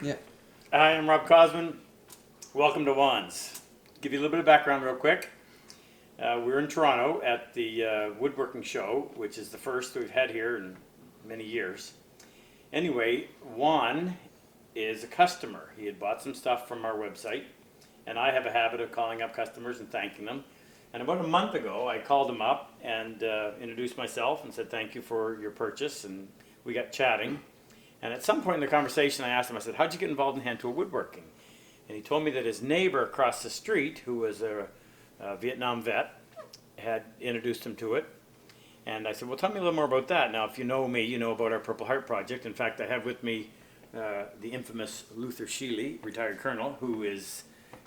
Yeah. Hi, I'm Rob Cosman. Welcome to Juan's. Give you a little bit of background real quick. We're in Toronto at the Woodworking Show, which is the first we've had here in many years. Anyway, Juan is a customer. He had bought some stuff from our website, and I have a habit of calling up customers and thanking them. And about a month ago, I called him up and introduced myself and said thank you for your purchase, and we got chatting. And at some point in the conversation, I asked him, I said, how'd you get involved in hand tool woodworking? And he told me that his neighbor across the street, who was a Vietnam vet, had introduced him to it. And I said, well, tell me a little more about that. Now, if you know me, you know about our Purple Heart Project. In fact, I have with me the infamous Luther Sheely, retired colonel, who is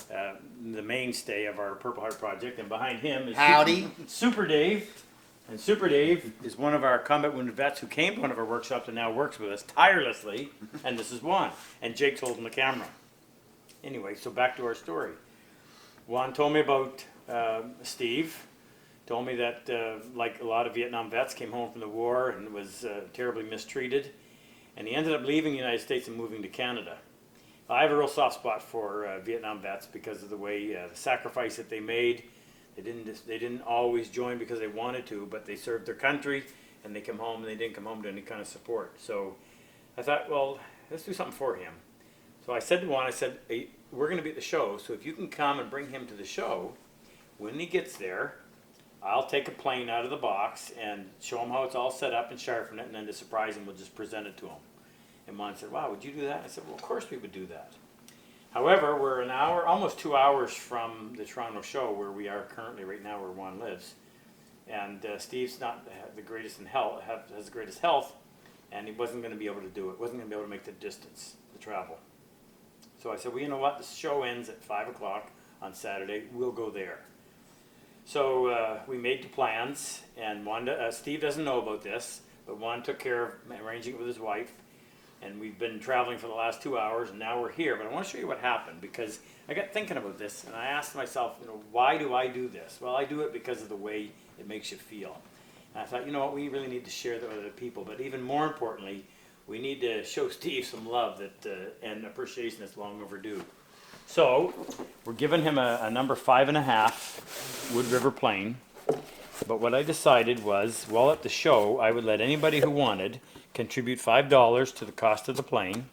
the mainstay of our Purple Heart Project. And behind him is Howdy. Super Dave. And Super Dave is one of our combat wounded vets who came to one of our workshops and now works with us tirelessly. And this is Juan. And Jake's holding the camera. Anyway, so back to our story. Juan told me about Steve. Told me that, like a lot of Vietnam vets, came home from the war and was terribly mistreated. And he ended up leaving the United States and moving to Canada. I have a real soft spot for Vietnam vets because of the way, the sacrifice that they made. They didn't always join because they wanted to, but they served their country and they come home and they didn't come home to any kind of support. So I thought, well, let's do something for him. So I said to Juan, I said, hey, we're going to be at the show, so if you can come and bring him to the show, when he gets there, I'll take a plane out of the box and show him how it's all set up and sharpen it, and then to surprise him, we'll just present it to him. And Juan said, wow, would you do that? I said, well, of course we would do that. However, we're an hour, almost 2 hours from the Toronto show where we are currently right now, where Juan lives. And Steve's not the greatest in health, has the greatest health, and he wasn't going to be able to do it, wasn't going to be able to make the distance, the travel. So I said, well, you know what, the show ends at 5 o'clock on Saturday, we'll go there. So we made the plans, and Steve doesn't know about this, but Juan took care of arranging it with his wife, and we've been traveling for the last 2 hours, and now we're here. But I want to show you what happened, because I got thinking about this, and I asked myself, you know, why do I do this? Well, I do it because of the way it makes you feel. And I thought, you know what, we really need to share that with other people, but even more importantly, we need to show Steve some love and appreciation that's long overdue. So, we're giving him a number 5.5 Wood River plane. But what I decided was, while at the show, I would let anybody who wanted contribute $5 to the cost of the plane.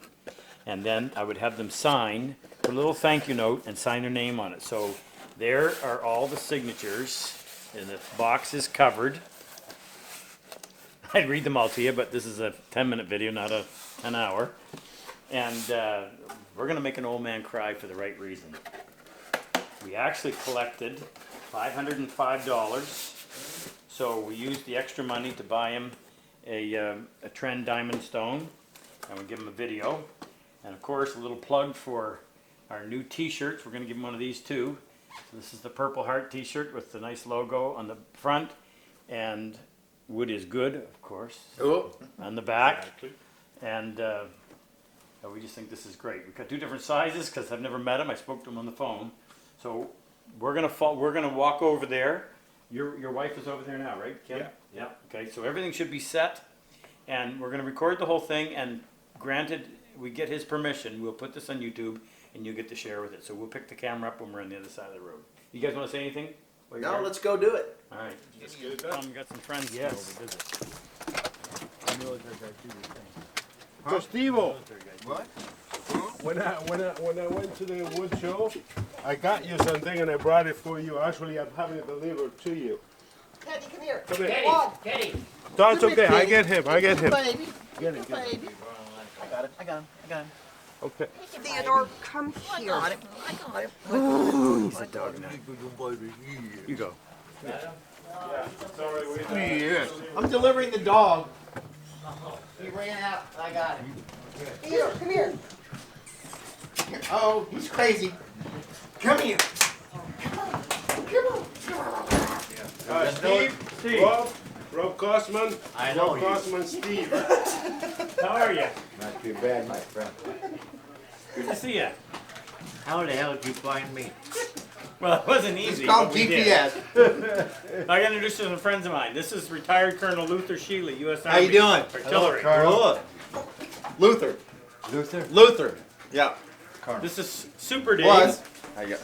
And then I would have them sign, put a little thank you note, and sign their name on it. So, there are all the signatures, and the box is covered. I'd read them all to you, but this is a 10-minute video, not an hour. And we're going to make an old man cry for the right reason. We actually collected $505, so we used the extra money to buy him a Trend Diamond Stone, and we give him a video. And of course, a little plug for our new t-shirts. We're going to give him one of these too. So this is the Purple Heart t-shirt with the nice logo on the front, and wood is good, of course, on the back. Exactly. And we just think this is great. We've got 2 different sizes because I've never met him. I spoke to him on the phone. So we're gonna walk over there. Your wife is over there now, right, Kim? Yeah. Yeah. Okay. So everything should be set, and we're gonna record the whole thing. And granted, we get his permission, we'll put this on YouTube, and you get to share with it. So we'll pick the camera up when we're on the other side of the road. You guys want to say anything? No, let's go do it. All right. Let's get it done. We got some friends to go visit. So Steve-O, What? when I went to the wood show, I got you something and I brought it for you. Actually, I'm having it delivered to you. Teddy, come here. Come here. Teddy. No, it's Come here, okay. I Teddy. get him. I get him. Baby. Get him. Get him. Baby. I got him. Okay. Theodore, come here. I got him. He's a dog now. You go. Yes. I'm delivering the dog. He ran out. I got him. Theodore, come here. Oh, he's crazy. Come here. Steve. Rob Cosman. I know Rob you. Cosman, Steve. How are you? Not too bad, my friend. Good to see you. How the hell did you find me? Well, it wasn't easy. It's called but we GPS. did. I got to introduce you to some friends of mine. This is retired Colonel Luther Sheely, U.S. Army. How you doing? Artillery. Carl. Luther. Luther? Luther. Yeah. This is Super Dave. Was. I got.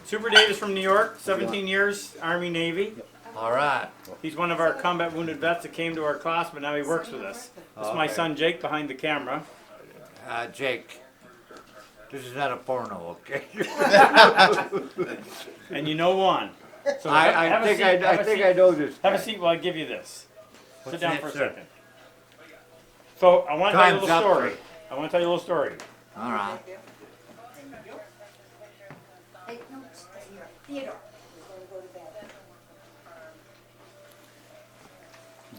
Super Dave is from New York, 17 years, Army, Navy. All right. He's one of our combat wounded vets that came to our class, but now he works with us. This is my Okay. son Jake behind the camera. Jake, this is not a porno, okay? And you know Juan. So I have a think seat, I have a think seat. I know this. Have a guy. seat while I give you this. Sit What's down that, for a sir? second. So I want to tell you a Time's little up, story. sir. I want to tell you a little story. All right. Hey, no, stay here. Theodore.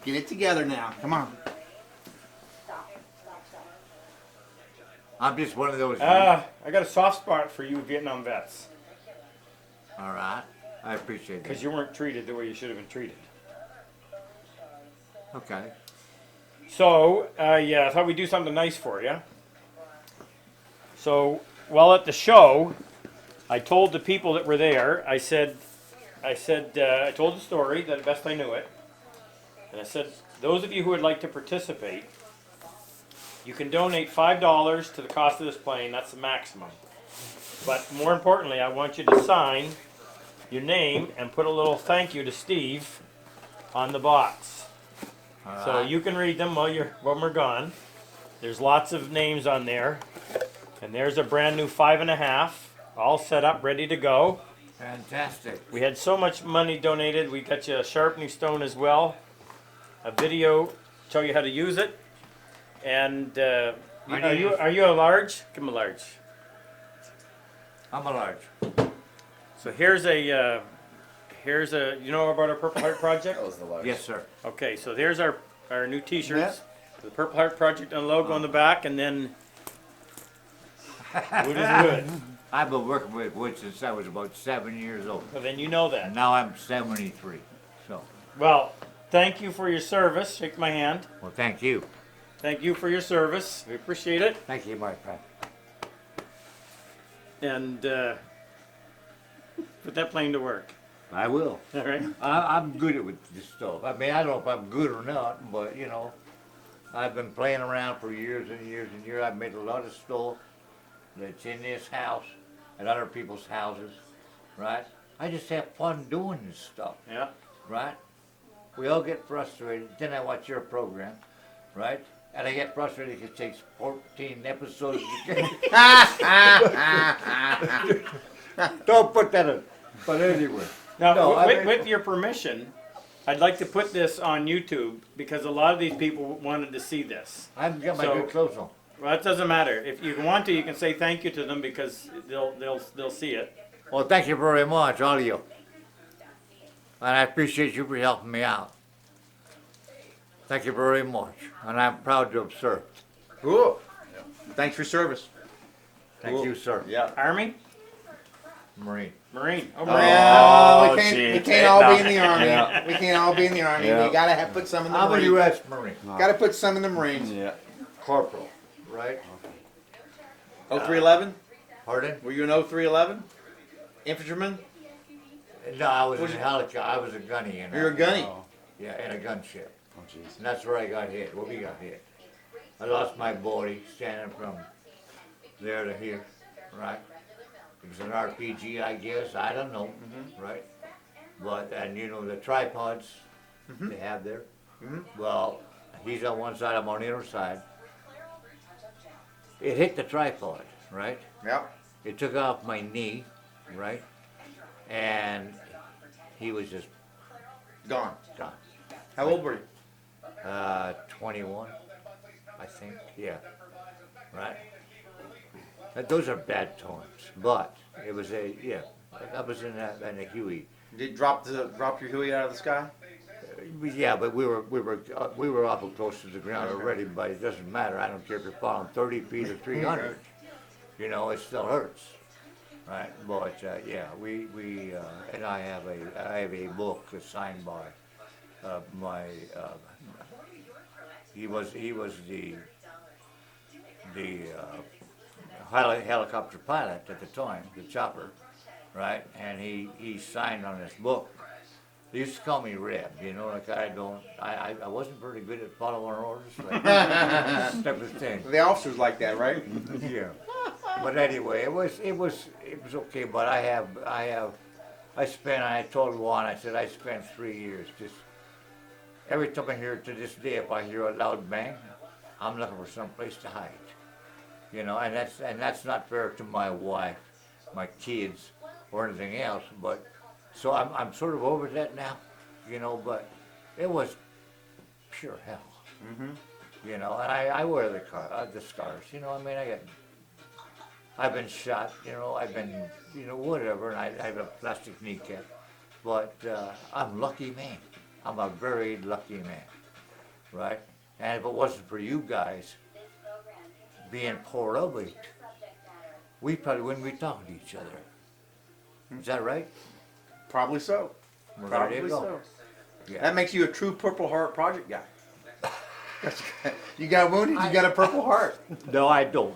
Get it together now. Come on. I'm just one of those. I got a soft spot for you Vietnam vets All right. I appreciate because that. you weren't treated the way you should have been treated. Okay. So, yeah, I thought we'd do something nice for you. So, while at the show, I told the people that were there, I told the story that best I knew it. And I said, those of you who would like to participate, you can donate $5 to the cost of this plane. That's the maximum. But more importantly, I want you to sign your name and put a little thank you to Steve on the box. All So right. you can read them when we're gone. There's lots of names on there. And there's a brand new 5.5, all set up, ready to go. Fantastic. We had so much money donated. We got you a sharpening stone as well. A video show you how to use it. And are you a large? Give him a large. I'm a large. So here's a you know about our Purple Heart Project? That was the large. Yes, sir. Okay, so there's our new T-shirts. The Purple Heart Project and logo on the back, and then wood is wood. I've been working with wood since I was about 7 years old. Well, then you know And that. now I'm 73. So, Well, thank you for your service. Shake my hand. well, thank you. Thank you for your service. We appreciate it. Thank you, my friend. And put that plane to work. I will. All right. I'm good at with this stuff. I mean, I don't know if I'm good or not, but you know, I've been playing around for years and years and years. I've made a lot of stuff that's in this house and other people's houses, right? I just have fun doing this stuff, Yeah. right? We all get frustrated. Then I watch your program, right? And I get frustrated because it takes 14 episodes to get. Don't put that in. But anyway. Now, No, I mean- with your permission, I'd like to put this on YouTube because a lot of these people wanted to see this. I haven't got my So- good clothes on. Well, that doesn't matter. If you want to, you can say thank you to them because they'll see it. Well, thank you very much, all of you. And I appreciate you for helping me out. Thank you very much. And I'm proud to have served. Cool. Thanks for your service. Thank Cool. you, sir. Yeah. Army, Marine. Marine. Oh, Well, we gee. can't all be in the No. army. Yeah. We can't all be in the army. Yeah. You gotta put some in the I'm a Marines. U.S. Marine. Gotta put some in the Marines. Yeah. Corporal. Right? 0311? Pardon? Were you an 0311? Infantryman? No, I was Was in a you- helicopter. I was a gunny. And You're a gunny. Yeah, in a gunship. Oh, jeez. And that's where I got hit. Well, we got hit. I lost my body standing from there to here, right? It was an RPG, I guess. I don't know, right? But, and you know, the tripods they have there. Well, he's on one side, I'm on the other side. It hit the tripod, right? Yep. It took off my knee, right? And he was just Gone. gone. How old were you? 21, I think, yeah, right? Those are bad times, but it was I was in a Huey. Did you drop your Huey out of the sky? Yeah, but we were awful close to the ground already, but it doesn't matter. I don't care if you're falling 30 feet or 300. You know, it still hurts, right? But yeah, we and I have a book that's signed by my. He was the helicopter pilot at the time, the chopper, right? And he signed on this book. They used to call me Reb, you know, like I wasn't very good at following orders, like, type of thing. The officers like that, right? Yeah. But anyway, it was okay. But I told Juan, I said I spent 3 years just every time I hear it to this day, if I hear a loud bang, I'm looking for some place to hide. You know, and that's not fair to my wife, my kids, or anything else. But so I'm sort of over that now, you know. But it was pure hell. You know, and I wear the scars. You know, I mean, I've been shot. You know, I've been, you know, whatever, and I have a plastic kneecap. But I'm a lucky man. I'm a very lucky man, right? And if it wasn't for you guys being poured over it, we probably wouldn't be talking to each other. Is that right? Probably so. Well, there you Probably go. so. Yeah. That makes you a true Purple Heart Project guy. You got wounded, you got a Purple Heart. No, I don't.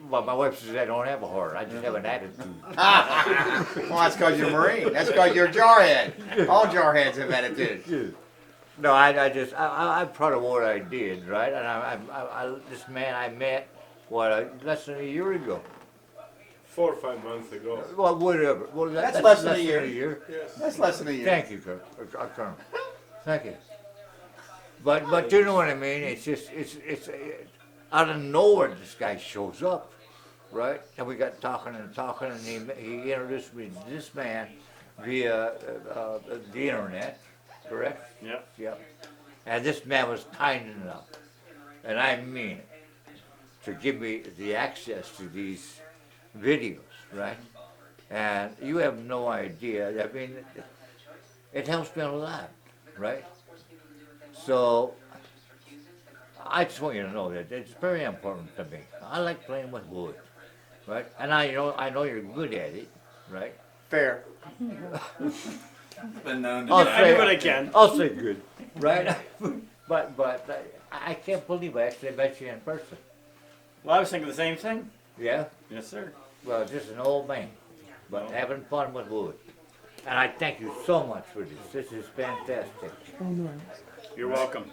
Well, my wife says I don't have a heart. I just have an attitude. Well, that's because you're a Marine. That's because you're a jarhead. All jarheads have attitude. No, I'm proud of what I did, right? And this man I met, less than a year ago. 4 or 5 months ago. Well, whatever. Well, That's less than a year. Yes. That's less than a year. Thank you, Colonel. Thank you. But you know what I mean? It's just, it's out of nowhere this guy shows up, right? And we got talking, and he introduced me to this man via the internet, correct? Yep. Yep. And this man was kind enough, and I mean it, to give me the access to these videos, right? And you have no idea. I mean, it helps me a lot, right? So I just want you to know that it's very important to me. I like playing with wood, right? And I know you're good at it, right? Fair. I do what I can. I'll say good, right? but I can't believe I actually met you in person. Well, I was thinking the same thing. Yeah. Yes, sir. Well, just an old man, but having fun with wood. And I thank you so much for this. This is fantastic. You're welcome.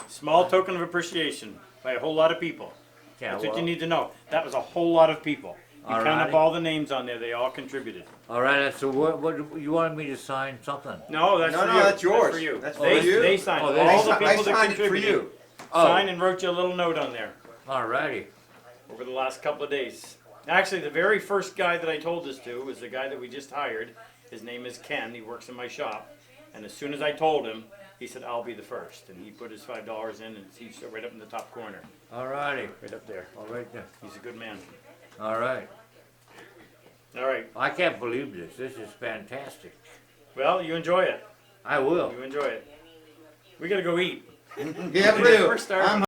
Small token of appreciation by a whole lot of people. Yeah, That's what well, you need to know. That was a whole lot of people. You count up Alrighty. all the names on there. They all contributed. All right, so what you wanted me to sign something? No, that's No, for no, you. that's yours. for you. That's they, for you. They signed Oh, all they the signed- people I that signed it for contributed. you. Signed and wrote you a little note on there All righty. over the last couple of days. Actually, the very first guy that I told this to was the guy that we just hired. His name is Ken. He works in my shop. And as soon as I told him, he said, I'll be the first. And he put his $5 in, and he's right up in the top corner. All righty. Right up there. All right then. He's a good man. All right. All right. I can't believe this. This is fantastic. Well, you enjoy it. I will. You enjoy it. We got to go eat. Yeah, we do. We're starving. I'm